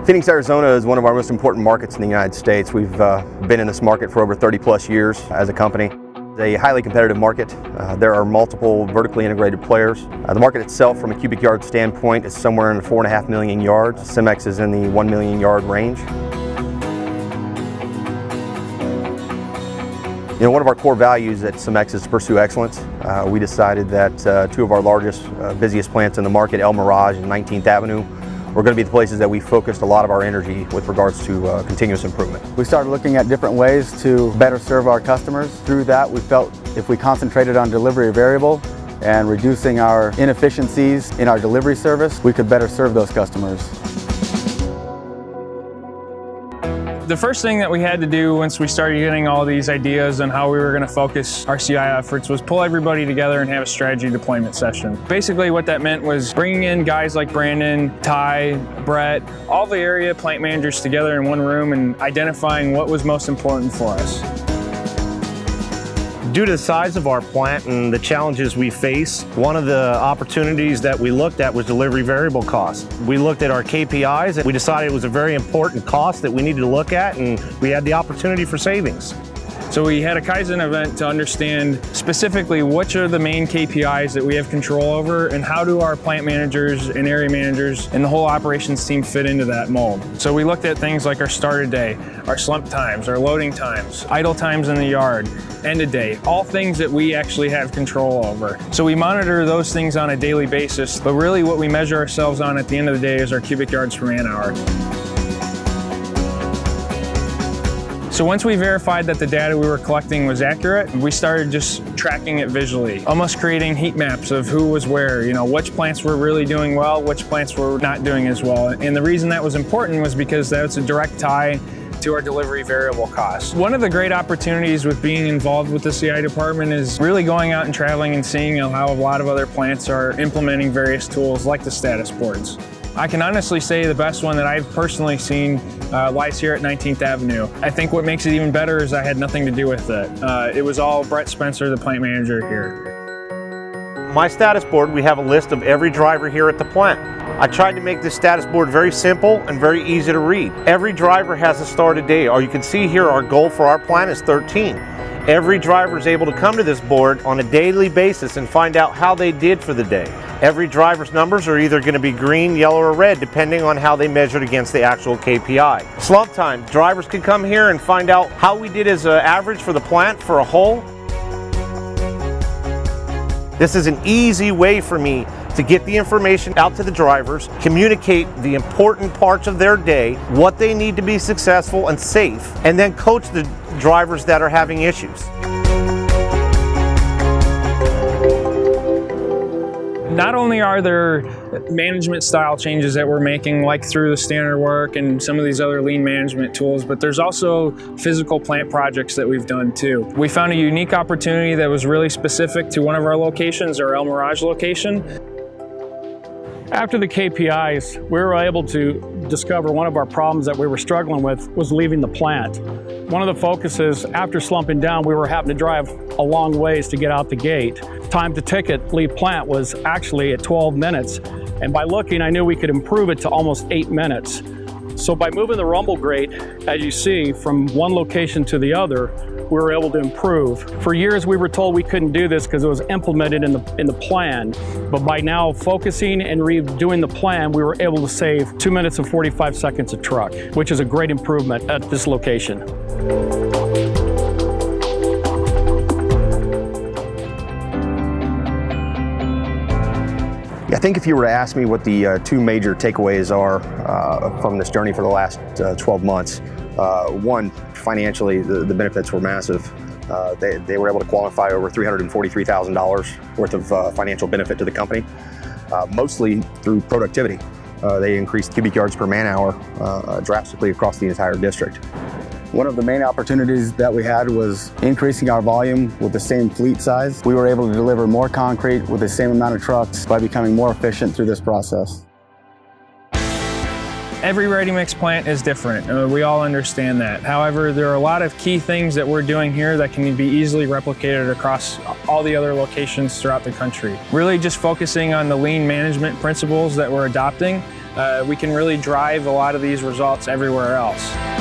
Phoenix, Arizona is one of our most important markets in the United States. We've been in this market for over 30 plus years as a company. It's a highly competitive market. There are multiple vertically integrated players. The market itself, from a cubic yard standpoint, is somewhere in the 4.5 million yards. Cemex is in the 1 million yard range. You know, one of our core values at Cemex is to pursue excellence. We decided that two of our largest, busiest plants in the market, El Mirage and 19th Avenue, were going to be the places that we focused a lot of our energy with regards to continuous improvement. We started looking at different ways to better serve our customers. Through that, we felt if we concentrated on delivery variable and reducing our inefficiencies in our delivery service, we could better serve those customers. The first thing that we had to do once we started getting all these ideas on how we were going to focus our CI efforts was pull everybody together and have a strategy deployment session. Basically what that meant was bringing in guys like Brandon, Ty, Brett, all the area plant managers together in one room and identifying what was most important for us. Due to the size of our plant and the challenges we face, one of the opportunities that we looked at was delivery variable cost. We looked at our KPIs and we decided it was a very important cost that we needed to look at, and we had the opportunity for savings. So we had a Kaizen event to understand specifically which are the main KPIs that we have control over and how do our plant managers and area managers and the whole operations team fit into that mold. So we looked at things like our start of day, our slump times, our loading times, idle times in the yard, end of day, all things that we actually have control over. So we monitor those things on a daily basis, but really what we measure ourselves on at the end of the day is our cubic yards per man hour. So once we verified that the data we were collecting was accurate, we started just tracking it visually, almost creating heat maps of who was where, you know, which plants were really doing well, which plants were not doing as well. And the reason that was important was because that's a direct tie to our delivery variable costs. One of the great opportunities with being involved with the CI department is really going out and traveling and seeing how a lot of other plants are implementing various tools like the status boards. I can honestly say the best one that I've personally seen lies here at 19th Avenue. I think what makes it even better is I had nothing to do with it. It was all Brett Spencer, the plant manager here. My status board, we have a list of every driver here at the plant. I tried to make this status board very simple and very easy to read. Every driver has a start a day, or you can see here our goal for our plant is 13. Every driver is able to come to this board on a daily basis and find out how they did for the day. Every driver's numbers are either going to be green, yellow, or red depending on how they measured against the actual KPI. Slump time, drivers can come here and find out how we did as an average for the plant for a whole. This is an easy way for me to get the information out to the drivers, communicate the important parts of their day, what they need to be successful and safe, and then coach the drivers that are having issues. Not only are there management style changes that we're making, like through the standard work and some of these other lean management tools, but there's also physical plant projects that we've done too. We found a unique opportunity that was really specific to one of our locations, our El Mirage location. After the KPIs, we were able to discover one of our problems that we were struggling with was leaving the plant. One of the focuses, after slumping down, we were having to drive a long ways to get out the gate. Time to ticket, leave plant was actually at 12 minutes. And by looking, I knew we could improve it to almost 8 minutes. So by moving the rumble grate, as you see, from one location to the other, we were able to improve. For years, we were told we couldn't do this because it was implemented in the plan. But by now focusing and redoing the plan, we were able to save 2 minutes and 45 seconds a truck, which is a great improvement at this location. I think if you were to ask me what the two major takeaways are from this journey for the last 12 months, one, financially, the benefits were massive. They were able to qualify over $343,000 worth of financial benefit to the company, mostly through productivity. They increased cubic yards per man hour drastically across the entire district. One of the main opportunities that we had was increasing our volume with the same fleet size. We were able to deliver more concrete with the same amount of trucks by becoming more efficient through this process. Every ready-mix plant is different. We all understand that. However, there are a lot of key things that we're doing here that can be easily replicated across all the other locations throughout the country. Really just focusing on the lean management principles that we're adopting we can really drive a lot of these results everywhere else.